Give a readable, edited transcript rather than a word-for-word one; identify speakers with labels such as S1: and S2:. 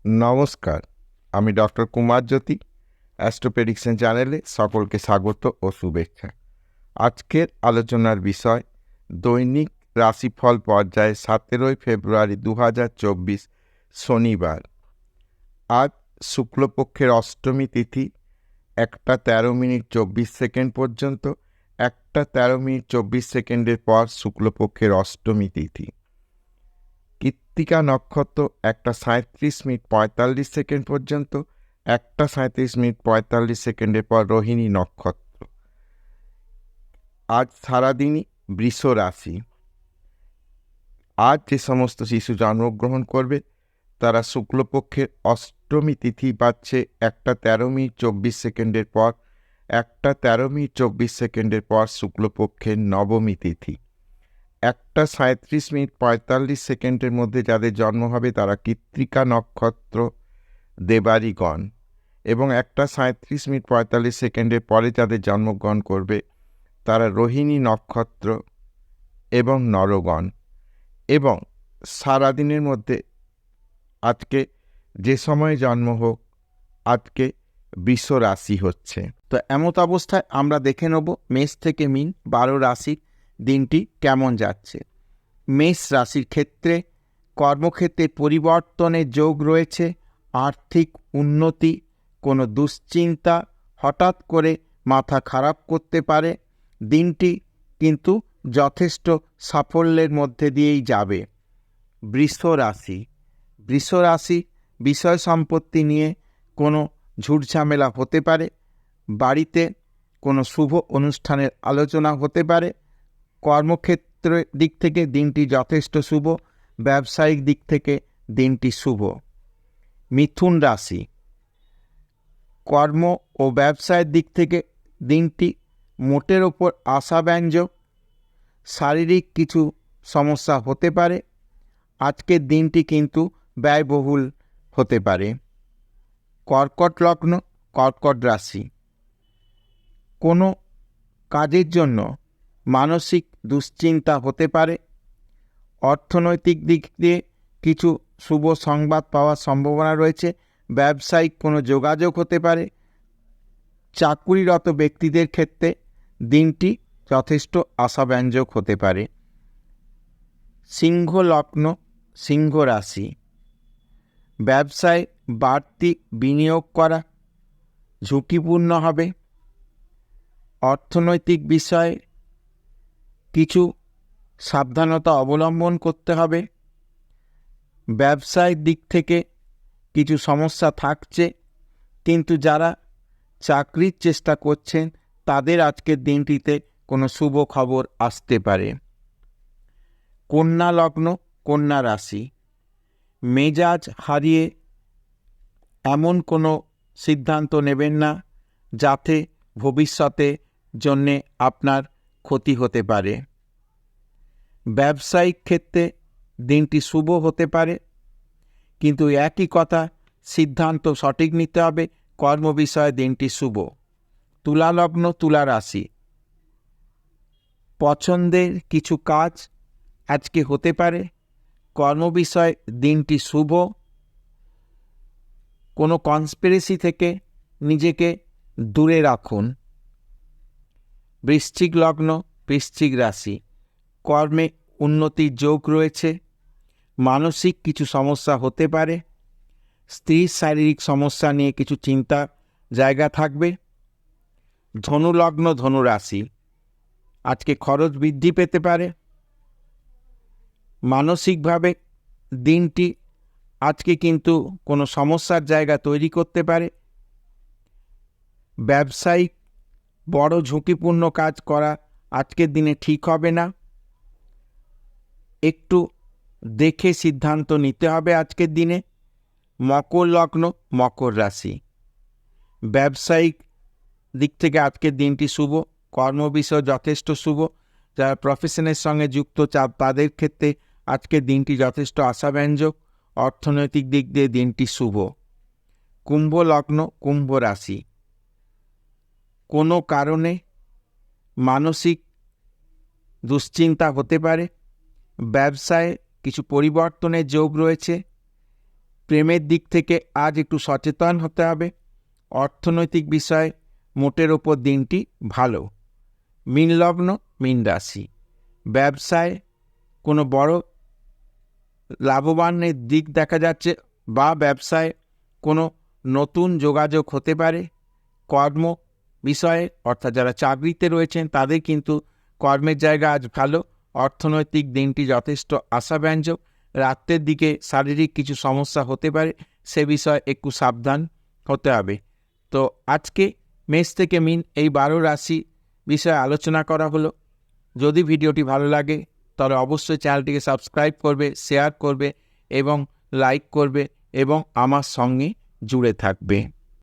S1: নমস্কার, আমি ডক্টর কুমার জ্যোতি। Astro prediction চ্যানেলে সকলকে স্বাগত ও শুভেচ্ছা। আজকের আলোচনার বিষয় দৈনিক রাশিফল পর্যায়ে 17 ফেব্রুয়ারি 2024 শনিবার। আজ শুক্লপক্ষের অষ্টমী তিথি 1:13:24 পর্যন্ত। 1:13:24 পর শুক্লপক্ষের অষ্টমী তিথি। কৃত্তিকা নক্ষত্র 1:37:45 পর্যন্ত। 1:37:45 পর রোহিণী নক্ষত্র। আজ সারাদিনই বৃষ রাশি। আজ যে সমস্ত শিশু জন্মগ্রহণ করবে তারা শুক্লপক্ষের অষ্টমী তিথি পাচ্ছে 1:13:24 পর। 1:13:24 পর শুক্লপক্ষের নবমী তিথি। 1:37:45 মধ্যে যাদের জন্ম হবে তারা কৃত্তিকা নক্ষত্র দেবারিগণ, এবং 1:37:45 পরে যাদের জন্মগ্রহণ করবে তারা রোহিণী নক্ষত্র এবং নরগণ। এবং সারাদিনের মধ্যে আজকে যে সময় জন্ম হোক, আজকে বৃষ রাশি হচ্ছে।
S2: তো এমত অবস্থায় আমরা দেখে নেব মেষ থেকে মিন 12 রাশির দিনটি কেমন যাচ্ছে। মেষ রাশির ক্ষেত্রে কর্মক্ষেত্রে পরিবর্তনের যোগ রয়েছে। আর্থিক উন্নতি, কোনো দুশ্চিন্তা হঠাৎ করে মাথা খারাপ করতে পারে। দিনটি কিন্তু যথেষ্ট সাফল্যের মধ্যে দিয়েই যাবে। বৃষ রাশি বিষয় সম্পত্তি নিয়ে কোনো ঝুটঝামেলা হতে পারে। বাড়িতে কোনো শুভ অনুষ্ঠানের আলোচনা হতে পারে। কর্মক্ষেত্রের দিক থেকে দিনটি যথেষ্ট শুভ। ব্যবসায়িক দিক থেকে দিনটি শুভ। মিথুন রাশি, কর্ম ও ব্যবসায়ের দিক থেকে দিনটি মোটের ওপর আশাব্যঞ্জক। শারীরিক কিছু সমস্যা হতে পারে। আজকের দিনটি কিন্তু ব্যয়বহুল হতে পারে। কর্কট লগ্ন, কর্কট রাশি, কোনো কাজের জন্য মানসিক দুশ্চিন্তা হতে পারে। অর্থনৈতিক দিক দিয়ে কিছু শুভ সংবাদ পাওয়ার সম্ভাবনা রয়েছে। ব্যবসায়িক কোনো যোগাযোগ হতে পারে। চাকুরিরত ব্যক্তিদের ক্ষেত্রে দিনটি যথেষ্ট আশাব্যঞ্জক হতে পারে। সিংহ লগ্ন, সিংহ রাশি, ব্যবসায় বাড়তি বিনিয়োগ করা ঝুঁকিপূর্ণ হবে। অর্থনৈতিক বিষয়ে কিছু সাবধানতা অবলম্বন করতে হবে। ব্যবসায়িক দিক থেকে কিছু সমস্যা থাকছে, কিন্তু যারা চাকরির চেষ্টা করছেন তাদের আজকের দিনটিতে কোনো শুভ খবর আসতে পারে। কন্যা লগ্ন, কন্যা রাশি, মেজাজ হারিয়ে এমন কোনো সিদ্ধান্ত নেবেন না যাতে ভবিষ্যতে জন্যে আপনার ক্ষতি হতে পারে। ব্যবসায়িক ক্ষেত্রে দিনটি শুভ হতে পারে, কিন্তু একই কথা, সিদ্ধান্ত সঠিক নিতে হবে। কর্ম বিষয়ে দিনটি শুভ। তুলা লগ্ন, তুলা রাশি, পছন্দের কিছু কাজ আজকে হতে পারে। কর্ম বিষয়ে দিনটি শুভ। কোনো কনস্পিরেসি থেকে নিজেকে দূরে রাখুন। বৃশ্চিক লগ্ন, বৃশ্চিক রাশি, কর্মে উন্নতির যোগ রয়েছে। মানসিক কিছু সমস্যা হতে পারে। স্ত্রীর শারীরিক সমস্যা নিয়ে কিছু চিন্তা জায়গা থাকবে। ধনু লগ্ন, ধনু রাশি, আজকে খরচ বৃদ্ধি পেতে পারে। মানসিকভাবে দিনটি আজকে কিন্তু কোনো সমস্যার জায়গা তৈরি করতে পারে। ব্যবসায়িক বড় ঝুঁকিপূর্ণ কাজ করা আজকের দিনে ঠিক হবে না। একটু দেখে সিদ্ধান্ত নিতে হবে আজকের দিনে। মকর লগ্ন, মকর রাশি, ব্যবসায়িক দিক থেকে আজকের দিনটি শুভ। কর্ম বিষয় যথেষ্ট শুভ। যারা প্রফেশনের সঙ্গে যুক্ত তাদের ক্ষেত্রে আজকের দিনটি যথেষ্ট আশাব্যঞ্জক। অর্থনৈতিক দিক দিয়ে দিনটি শুভ। কুম্ভ লগ্ন, কুম্ভ রাশি, কোনো কারণে মানসিক দুশ্চিন্তা হতে পারে। ব্যবসায় কিছু পরিবর্তনের যোগ রয়েছে। প্রেমের দিক থেকে আজ একটু সচেতন হতে হবে। অর্থনৈতিক বিষয়ে মোটের ওপর দিনটি ভালো। মীন লগ্ন, মীন রাশি। ব্যবসায় কোনো বড় লাভবানের দিক দেখা যাচ্ছে বা ব্যবসায় কোনো নতুন যোগাযোগ হতে পারে। কর্ম বিষয়ে অর্থাৎ যারা চাকরিতে রয়েছেন তাদের কিন্তু কর্মের জায়গা আজ ভালো। অর্থনৈতিক দিনটি যথেষ্ট আশাব্যঞ্জক। রাত্রের দিকে শারীরিক কিছু সমস্যা হতে পারে, সে বিষয়ে একটু সাবধান হতে হবে। তো আজকে মেষ থেকে মীন এই 12 রাশি বিষয়ে আলোচনা করা হলো। যদি ভিডিওটি ভালো লাগে তাহলে অবশ্যই চ্যানেলটিকে সাবস্ক্রাইব করবে, শেয়ার করবে এবং লাইক করবে এবং আমার সঙ্গে জুড়ে থাকবে।